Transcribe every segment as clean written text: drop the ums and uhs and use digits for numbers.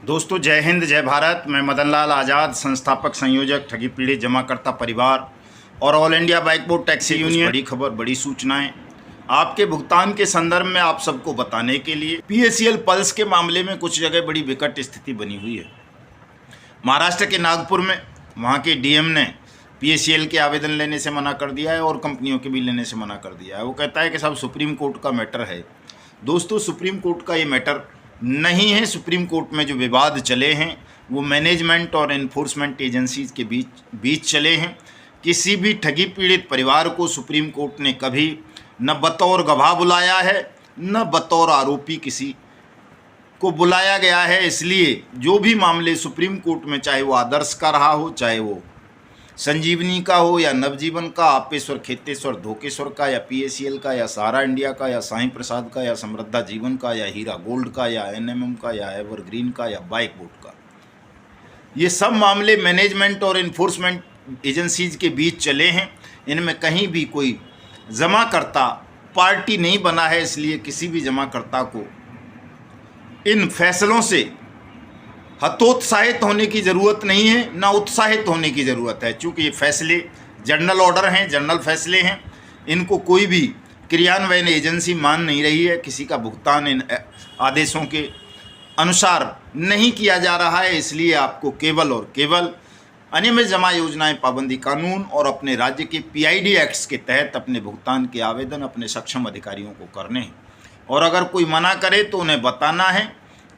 दोस्तों जय हिंद जय भारत। मैं मदन लाल आज़ाद, संस्थापक संयोजक ठगी पीड़ित जमाकर्ता परिवार और all India bike board taxi union. बड़ी खबर, बड़ी सूचनाएं आपके भुगतान के संदर्भ में आप सबको बताने के लिए। पीएसीएल पल्स के मामले में कुछ जगह बड़ी विकट स्थिति बनी हुई है। महाराष्ट्र के नागपुर में वहाँ के डीएम ने पीएसीएल के आवेदन लेने से मना कर दिया है और कंपनियों के भी लेने से मना कर दिया है। वो कहता है कि सब सुप्रीम कोर्ट का मैटर है। दोस्तों सुप्रीम कोर्ट का ये मैटर नहीं है। सुप्रीम कोर्ट में जो विवाद चले हैं वो मैनेजमेंट और एनफोर्समेंट एजेंसीज के बीच चले हैं। किसी भी ठगी पीड़ित परिवार को सुप्रीम कोर्ट ने कभी न बतौर गवाह बुलाया है न बतौर आरोपी किसी को बुलाया गया है। इसलिए जो भी मामले सुप्रीम कोर्ट में, चाहे वो आदर्श का रहा हो, चाहे वो संजीवनी का हो या नवजीवन का, आपेश्वर खेतेश्वर धोकेश्वर का या पीएसीएल का या सहारा इंडिया का या साईं प्रसाद का या समृद्धा जीवन का या हीरा गोल्ड का या एनएमएम का या एवरग्रीन का या बाइक बोर्ड का, ये सब मामले मैनेजमेंट और इन्फोर्समेंट एजेंसीज के बीच चले हैं। इनमें कहीं भी कोई जमाकर्ता पार्टी नहीं बना है। इसलिए किसी भी जमाकर्ता को इन फैसलों से हतोत्साहित होने की ज़रूरत नहीं है, ना उत्साहित होने की ज़रूरत है। चूँकि ये फैसले जनरल ऑर्डर हैं, जनरल फैसले हैं, इनको कोई भी क्रियान्वयन एजेंसी मान नहीं रही है। किसी का भुगतान इन आदेशों के अनुसार नहीं किया जा रहा है। इसलिए आपको केवल और केवल अनियमित जमा योजनाएं पाबंदी कानून और अपने राज्य के पीआईडी एक्ट्स के तहत अपने भुगतान के आवेदन अपने सक्षम अधिकारियों को करने हैं। और अगर कोई मना करे तो उन्हें बताना है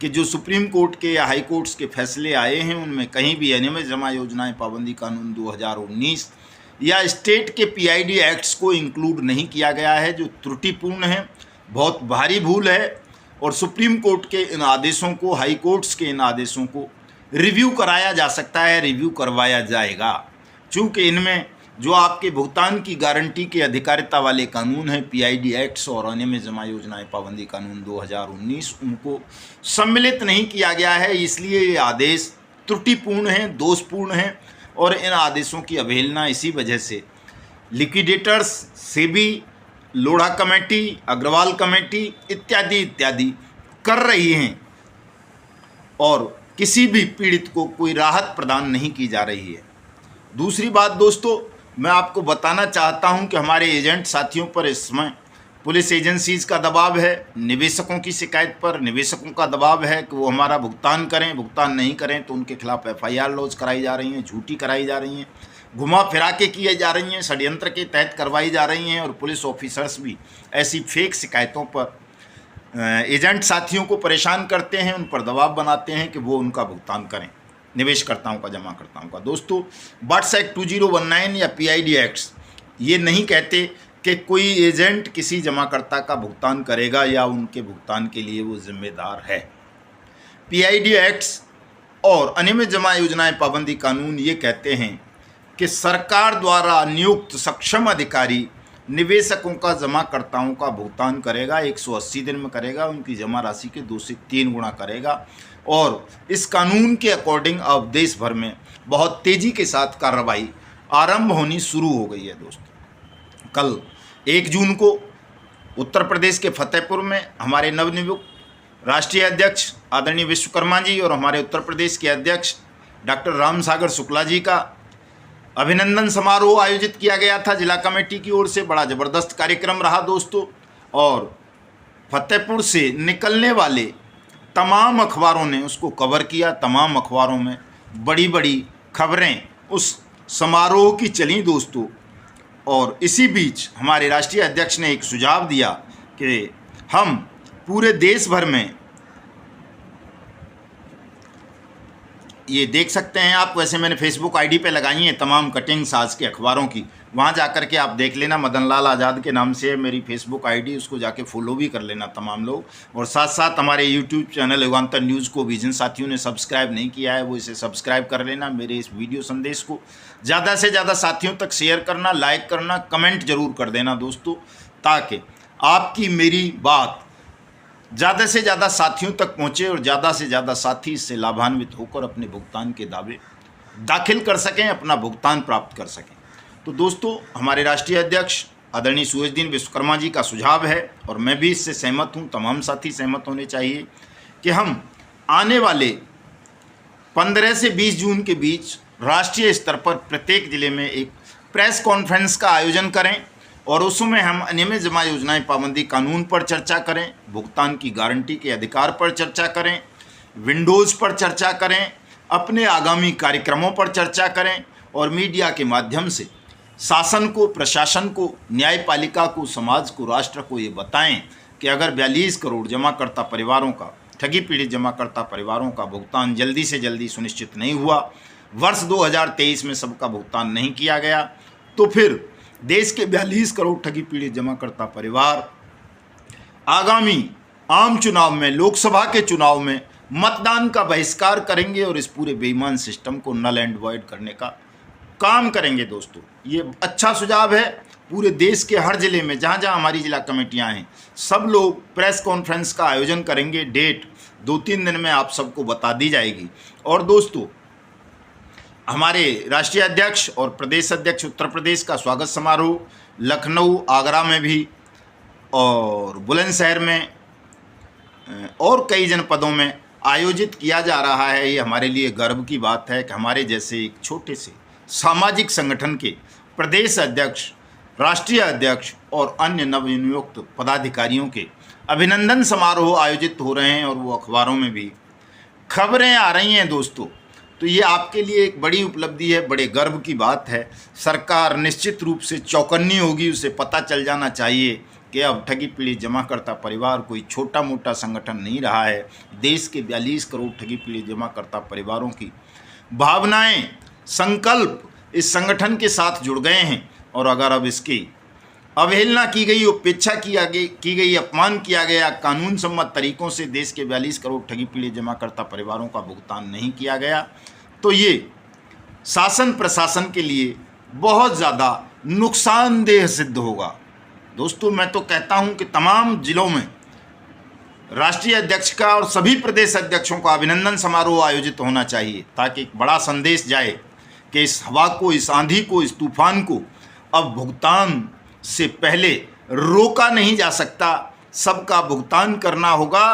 कि जो सुप्रीम कोर्ट के या हाई कोर्ट्स के फैसले आए हैं उनमें कहीं भी अनियमित जमा योजनाएं पाबंदी कानून 2019 या स्टेट के पीआईडी एक्ट्स को इंक्लूड नहीं किया गया है, जो त्रुटिपूर्ण है, बहुत भारी भूल है। और सुप्रीम कोर्ट के इन आदेशों को, हाई कोर्ट्स के इन आदेशों को रिव्यू कराया जा सकता है, रिव्यू करवाया जाएगा। चूँकि इनमें जो आपके भुगतान की गारंटी के अधिकारिता वाले कानून हैं, पीआईडी एक्ट्स और अनियमित जमा योजनाएं पाबंदी कानून 2019, उनको सम्मिलित नहीं किया गया है। इसलिए ये आदेश त्रुटिपूर्ण हैं, दोषपूर्ण हैं और इन आदेशों की अवहेलना इसी वजह से liquidators, SEBI, Lodha committee, Agarwal committee इत्यादि इत्यादि कर रही हैं और किसी भी पीड़ित को कोई राहत प्रदान नहीं की जा रही है। दूसरी बात दोस्तों, मैं आपको बताना चाहता हूं कि हमारे एजेंट साथियों पर इस समय पुलिस एजेंसीज का दबाव है, निवेशकों की शिकायत पर निवेशकों का दबाव है कि वो हमारा भुगतान करें। भुगतान नहीं करें तो उनके खिलाफ एफआईआर लॉन्च कराई जा रही हैं, झूठी कराई जा रही हैं, घुमा फिरा के किए जा रही हैं, षड्यंत्र के तहत करवाई जा रही हैं। और पुलिस ऑफिसर्स भी ऐसी फेक शिकायतों पर एजेंट साथियों को परेशान करते हैं, उन पर दबाव बनाते हैं कि वो उनका भुगतान करें, निवेशकर्ताओं का, जमाकर्ताओं का। दोस्तों बट्स एक्ट 2019 या पीआईडी एक्ट्स ये नहीं कहते कि कोई एजेंट किसी जमाकर्ता का भुगतान करेगा या उनके भुगतान के लिए वो जिम्मेदार है। पीआईडी एक्ट्स और अनियमित जमा योजनाएं पाबंदी कानून ये कहते हैं कि सरकार द्वारा नियुक्त सक्षम अधिकारी निवेशकों का, जमाकर्ताओं का भुगतान करेगा, 180 दिन में करेगा, उनकी जमा राशि के 2 से 3 गुना करेगा। और इस कानून के अकॉर्डिंग अब देश भर में बहुत तेज़ी के साथ कार्रवाई आरंभ होनी शुरू हो गई है। दोस्तों कल 1 जून को उत्तर प्रदेश के फतेहपुर में हमारे नवनियुक्त राष्ट्रीय अध्यक्ष आदरणीय विश्वकर्मा जी और हमारे उत्तर प्रदेश के अध्यक्ष डॉक्टर राम सागर शुक्ला जी का अभिनंदन समारोह आयोजित किया गया था जिला कमेटी की ओर से। बड़ा ज़बरदस्त कार्यक्रम रहा दोस्तों। और फतेहपुर से निकलने वाले तमाम अखबारों ने उसको कवर किया। तमाम अखबारों में बड़ी बड़ी खबरें उस समारोह की चली दोस्तों। और इसी बीच हमारे राष्ट्रीय अध्यक्ष ने एक सुझाव दिया कि हम पूरे देश भर में, ये देख सकते हैं आप, वैसे मैंने फेसबुक आईडी पे लगाई हैं तमाम कटिंग्स आज के अखबारों की, वहाँ जाकर के आप देख लेना। मदन लाल आज़ाद के नाम से है मेरी फेसबुक आईडी, उसको जाके फॉलो भी कर लेना तमाम लोग। और साथ साथ हमारे यूट्यूब चैनल युगांतर न्यूज़ को भी जिन साथियों ने सब्सक्राइब नहीं किया है वो इसे सब्सक्राइब कर लेना। मेरे इस वीडियो संदेश को ज़्यादा से ज़्यादा साथियों तक शेयर करना, लाइक करना, कमेंट जरूर कर देना दोस्तों, ताकि आपकी मेरी बात ज़्यादा से ज़्यादा साथियों तक पहुँचे और ज़्यादा से ज़्यादा साथी इससे लाभान्वित होकर अपने भुगतान के दावे दाखिल कर सकें, अपना भुगतान प्राप्त कर सकें। तो दोस्तों हमारे राष्ट्रीय अध्यक्ष आदरणीय सूरजदीन विश्वकर्मा जी का सुझाव है और मैं भी इससे सहमत हूँ, तमाम साथी सहमत होने चाहिए कि हम आने वाले 15 से 20 जून के बीच राष्ट्रीय स्तर पर प्रत्येक जिले में एक प्रेस कॉन्फ्रेंस का आयोजन करें और उसमें हम अनियमित जमा योजनाएं पाबंदी कानून पर चर्चा करें, भुगतान की गारंटी के अधिकार पर चर्चा करें, विंडोज़ पर चर्चा करें, अपने आगामी कार्यक्रमों पर चर्चा करें और मीडिया के माध्यम से शासन को, प्रशासन को, न्यायपालिका को, समाज को, राष्ट्र को ये बताएं कि अगर 42 करोड़ जमाकर्ता परिवारों का, ठगी पीड़ित जमाकर्ता परिवारों का भुगतान जल्दी से जल्दी सुनिश्चित नहीं हुआ, वर्ष 2023 में सबका भुगतान नहीं किया गया, तो फिर देश के 42 करोड़ ठगी पीड़ित जमाकर्ता परिवार आगामी आम चुनाव में, लोकसभा के चुनाव में मतदान का बहिष्कार करेंगे और इस पूरे बेईमान सिस्टम को नल एंड वॉइड करने का काम करेंगे। दोस्तों, ये अच्छा सुझाव है। पूरे देश के हर जिले में जहाँ जहाँ हमारी जिला कमेटियाँ हैं, सब लोग प्रेस कॉन्फ्रेंस का आयोजन करेंगे। डेट 2-3 दिन में आप सबको बता दी जाएगी। और दोस्तों, हमारे राष्ट्रीय अध्यक्ष और प्रदेश अध्यक्ष उत्तर प्रदेश का स्वागत समारोह लखनऊ, आगरा में भी और बुलंदशहर में और कई जनपदों में आयोजित किया जा रहा है। ये हमारे लिए गर्व की बात है कि हमारे जैसे एक छोटे से सामाजिक संगठन के प्रदेश अध्यक्ष, राष्ट्रीय अध्यक्ष और अन्य नवनियुक्त पदाधिकारियों के अभिनंदन समारोह आयोजित हो रहे हैं और वो अखबारों में भी खबरें आ रही हैं। दोस्तों, तो ये आपके लिए एक बड़ी उपलब्धि है, बड़े गर्व की बात है। सरकार निश्चित रूप से चौकन्नी होगी, उसे पता चल जाना चाहिए कि अब ठगी पीड़ित जमाकर्ता परिवार कोई छोटा मोटा संगठन नहीं रहा है। देश के 42 करोड़ ठगी पीड़ित जमाकर्ता परिवारों की भावनाएं, संकल्प इस संगठन के साथ जुड़ गए हैं और अगर अब इसकी अवहेलना की गई, उपेक्षा की गई, अपमान किया गया, कानून सम्मत तरीकों से देश के 42 करोड़ ठगी पीड़ित जमाकर्ता परिवारों का भुगतान नहीं किया गया, तो ये शासन प्रशासन के लिए बहुत ज़्यादा नुकसानदेह सिद्ध होगा। दोस्तों, मैं तो कहता हूं कि तमाम जिलों में राष्ट्रीय अध्यक्ष का और सभी प्रदेश अध्यक्षों का अभिनंदन समारोह आयोजित होना चाहिए, ताकि एक बड़ा संदेश जाए कि इस हवा को, इस आंधी को, इस तूफान को अब भुगतान से पहले रोका नहीं जा सकता। सबका भुगतान करना होगा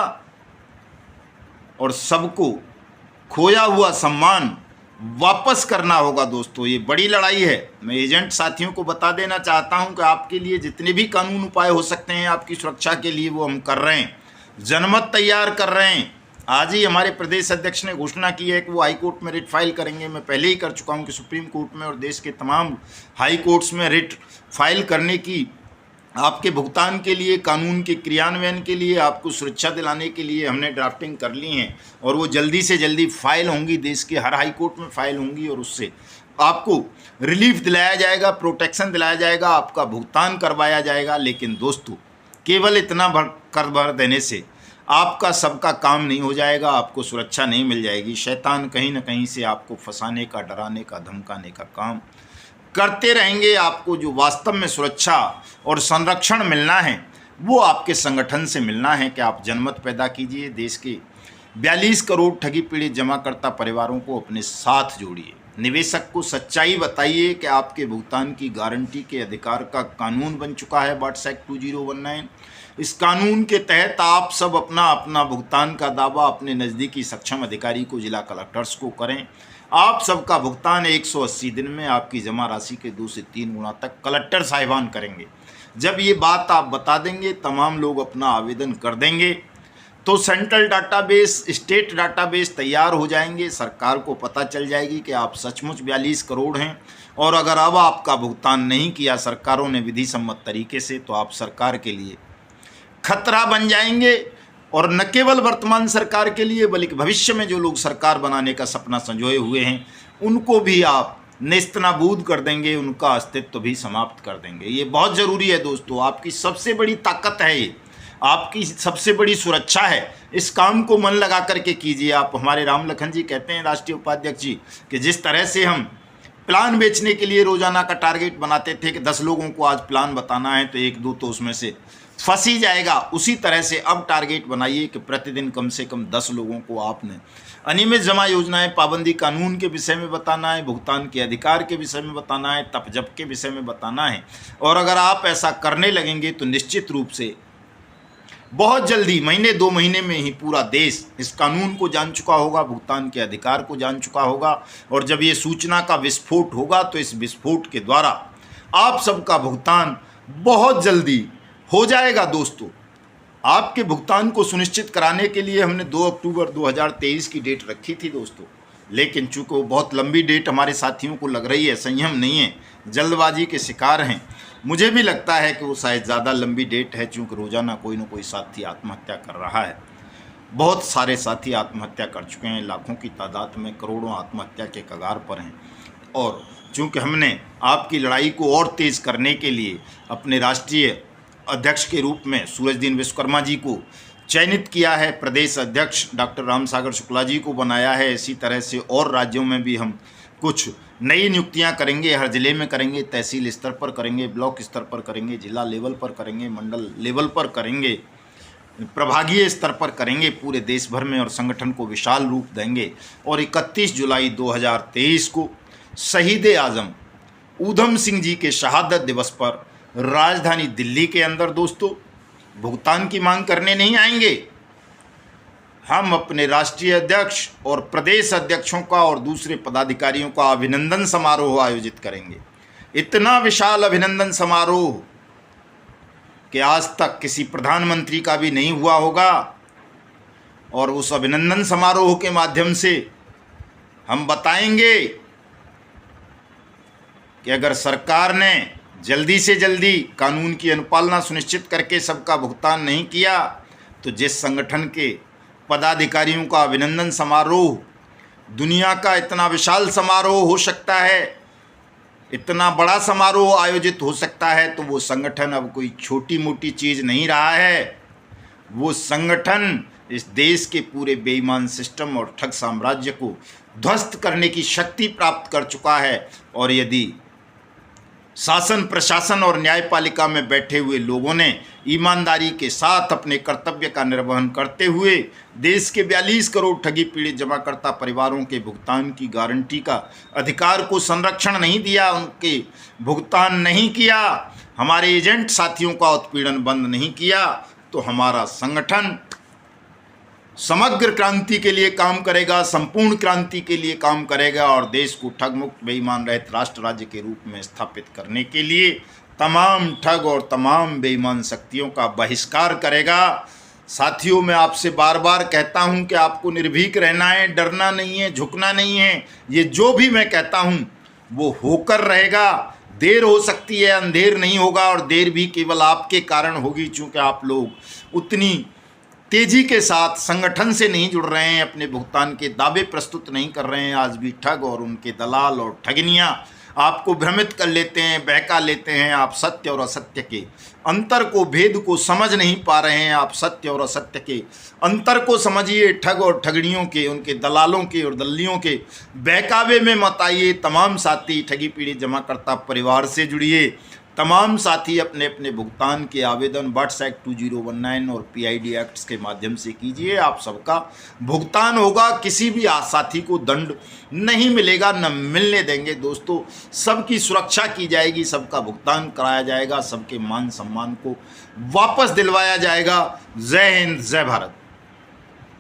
और सबको खोया हुआ सम्मान वापस करना होगा। दोस्तों, ये बड़ी लड़ाई है। मैं एजेंट साथियों को बता देना चाहता हूं कि आपके लिए जितने भी कानून उपाय हो सकते हैं आपकी सुरक्षा के लिए, वो हम कर रहे हैं। जनमत तैयार कर रहे हैं। आज ही हमारे प्रदेश अध्यक्ष ने घोषणा की है कि वो हाई कोर्ट में रिट फाइल करेंगे। मैं पहले ही कर चुका हूं कि सुप्रीम कोर्ट में और देश के तमाम हाई कोर्ट्स में रिट फाइल करने की, आपके भुगतान के लिए, कानून के क्रियान्वयन के लिए, आपको सुरक्षा दिलाने के लिए हमने ड्राफ्टिंग कर ली है और वो जल्दी से जल्दी फाइल होंगी, देश के हर हाई कोर्ट में फाइल होंगी और उससे आपको रिलीफ दिलाया जाएगा, प्रोटेक्शन दिलाया जाएगा, आपका भुगतान करवाया जाएगा। लेकिन दोस्तों, केवल इतना भर देने से आपका सबका काम नहीं हो जाएगा, आपको सुरक्षा नहीं मिल जाएगी। शैतान कहीं ना कहीं से आपको फंसाने का, डराने का, धमकाने का काम करते रहेंगे। आपको जो वास्तव में सुरक्षा और संरक्षण मिलना है वो आपके संगठन से मिलना है कि आप जनमत पैदा कीजिए, देश के 42 करोड़ ठगी पीड़ित जमाकर्ता परिवारों को अपने साथ जोड़िए, निवेशक को सच्चाई बताइए कि आपके भुगतान की गारंटी के अधिकार का कानून बन चुका है वाट्स एक्ट 2019। इस कानून के तहत आप सब अपना अपना भुगतान का दावा अपने नज़दीकी सक्षम अधिकारी को, जिला कलेक्टर्स को करें। आप सबका भुगतान 180 दिन में आपकी जमा राशि के 2 से 3 गुना तक कलेक्टर साहिबान करेंगे। जब ये बात आप बता देंगे, तमाम लोग अपना आवेदन कर देंगे, तो सेंट्रल डाटाबेस, स्टेट डाटाबेस तैयार हो जाएंगे। सरकार को पता चल जाएगी कि आप सचमुच 42 करोड़ हैं और अगर अब आपका भुगतान नहीं किया सरकारों ने विधि सम्मत तरीके से, तो आप सरकार के लिए खतरा बन जाएंगे। और न केवल वर्तमान सरकार के लिए बल्कि भविष्य में जो लोग सरकार बनाने का सपना संजोए हुए हैं उनको भी आप नेस्तनाबूद कर देंगे, उनका अस्तित्व भी समाप्त कर देंगे। ये बहुत ज़रूरी है दोस्तों, आपकी सबसे बड़ी ताकत है, ये आपकी सबसे बड़ी सुरक्षा है। इस काम को मन लगा करके कीजिए। आप, हमारे राम लखन जी कहते हैं, राष्ट्रीय उपाध्यक्ष जी, कि जिस तरह से हम प्लान बेचने के लिए रोज़ाना का टारगेट बनाते थे कि 10 लोगों को आज प्लान बताना है तो 1-2 तो उसमें से फंस ही जाएगा, उसी तरह से अब टारगेट बनाइए कि प्रतिदिन कम से कम 10 लोगों को आपने अनियमित जमा योजनाएं, पाबंदी कानून के विषय में बताना है, भुगतान के अधिकार के विषय में बताना है, तपजप के विषय में बताना है। और अगर आप ऐसा करने लगेंगे तो निश्चित रूप से बहुत जल्दी महीने 2 महीने में ही पूरा देश इस कानून को जान चुका होगा, भुगतान के अधिकार को जान चुका होगा। और जब ये सूचना का विस्फोट होगा तो इस विस्फोट के द्वारा आप सबका भुगतान बहुत जल्दी हो जाएगा। दोस्तों, आपके भुगतान को सुनिश्चित कराने के लिए हमने 2 अक्टूबर 2023 की डेट रखी थी दोस्तों, लेकिन चूँकि वो बहुत लंबी डेट हमारे साथियों को लग रही है, संयम नहीं है, जल्दबाजी के शिकार हैं। मुझे भी लगता है कि वो शायद ज़्यादा लंबी डेट है, चूँकि रोज़ाना कोई ना कोई साथी आत्महत्या कर रहा है। बहुत सारे साथी आत्महत्या कर चुके हैं, लाखों की तादाद में, करोड़ों आत्महत्या के कगार पर हैं। और चूँकि हमने आपकी लड़ाई को और तेज़ करने के लिए अपने राष्ट्रीय अध्यक्ष के रूप में सूरजदीन विश्वकर्मा जी को चयनित किया है, प्रदेश अध्यक्ष डॉक्टर रामसागर शुक्ला जी को बनाया है। इसी तरह से और राज्यों में भी हम कुछ नई नियुक्तियां करेंगे, हर ज़िले में करेंगे, तहसील स्तर पर करेंगे, ब्लॉक स्तर पर करेंगे, जिला लेवल पर करेंगे, मंडल लेवल पर करेंगे, प्रभागीय स्तर पर करेंगे, पूरे देश भर में, और संगठन को विशाल रूप देंगे। और 31 जुलाई 2023 को शहीद आज़म ऊधम सिंह जी के शहादत दिवस पर राजधानी दिल्ली के अंदर दोस्तों भुगतान की मांग करने नहीं आएंगे। हम अपने राष्ट्रीय अध्यक्ष और प्रदेश अध्यक्षों का और दूसरे पदाधिकारियों का अभिनंदन समारोह आयोजित करेंगे। इतना विशाल अभिनंदन समारोह कि आज तक किसी प्रधानमंत्री का भी नहीं हुआ होगा। और उस अभिनंदन समारोह के माध्यम से हम बताएंगे कि अगर सरकार ने जल्दी से जल्दी कानून की अनुपालना सुनिश्चित करके सबका भुगतान नहीं किया तो जिस संगठन के पदाधिकारियों का अभिनंदन समारोह दुनिया का इतना विशाल समारोह हो सकता है, इतना बड़ा समारोह आयोजित हो सकता है, तो वो संगठन अब कोई छोटी मोटी चीज़ नहीं रहा है। वो संगठन इस देश के पूरे बेईमान सिस्टम और ठग साम्राज्य को ध्वस्त करने की शक्ति प्राप्त कर चुका है। और यदि शासन, प्रशासन और न्यायपालिका में बैठे हुए लोगों ने ईमानदारी के साथ अपने कर्तव्य का निर्वहन करते हुए देश के 42 करोड़ ठगी पीड़ित जमाकर्ता परिवारों के भुगतान की गारंटी का अधिकार को संरक्षण नहीं दिया, उनके भुगतान नहीं किया, हमारे एजेंट साथियों का उत्पीड़न बंद नहीं किया, तो हमारा संगठन समग्र क्रांति के लिए काम करेगा, संपूर्ण क्रांति के लिए काम करेगा और देश को ठग मुक्त बेईमान रहित राष्ट्र राज्य के रूप में स्थापित करने के लिए तमाम ठग और तमाम बेईमान शक्तियों का बहिष्कार करेगा। साथियों, मैं आपसे बार बार कहता हूं कि आपको निर्भीक रहना है, डरना नहीं है, झुकना नहीं है। ये जो भी मैं कहता हूं वो होकर रहेगा। देर हो सकती है, अंधेर नहीं होगा, और देर भी केवल आपके कारण होगी, चूँकि आप लोग उतनी तेजी के साथ संगठन से नहीं जुड़ रहे हैं, अपने भुगतान के दावे प्रस्तुत नहीं कर रहे हैं। आज भी ठग और उनके दलाल और ठगनियाँ आपको भ्रमित कर लेते हैं, बहका लेते हैं। आप सत्य और असत्य के अंतर को, भेद को समझ नहीं पा रहे हैं। आप सत्य और असत्य के अंतर को समझिए। ठग और ठगड़ियों के, उनके दलालों के और दल्लियों के बहकावे में मत आइए। तमाम साथी ठगी पीड़ित जमाकर्ता परिवार से जुड़िए। तमाम साथी अपने अपने भुगतान के आवेदन WATS Act 2019 और PID एक्ट्स के माध्यम से कीजिए। आप सबका भुगतान होगा, किसी भी साथी को दंड नहीं मिलेगा, न मिलने देंगे। दोस्तों, सबकी सुरक्षा की जाएगी, सबका भुगतान कराया जाएगा, सबके मान सम्मान को वापस दिलवाया जाएगा। जय हिंद, जय भारत।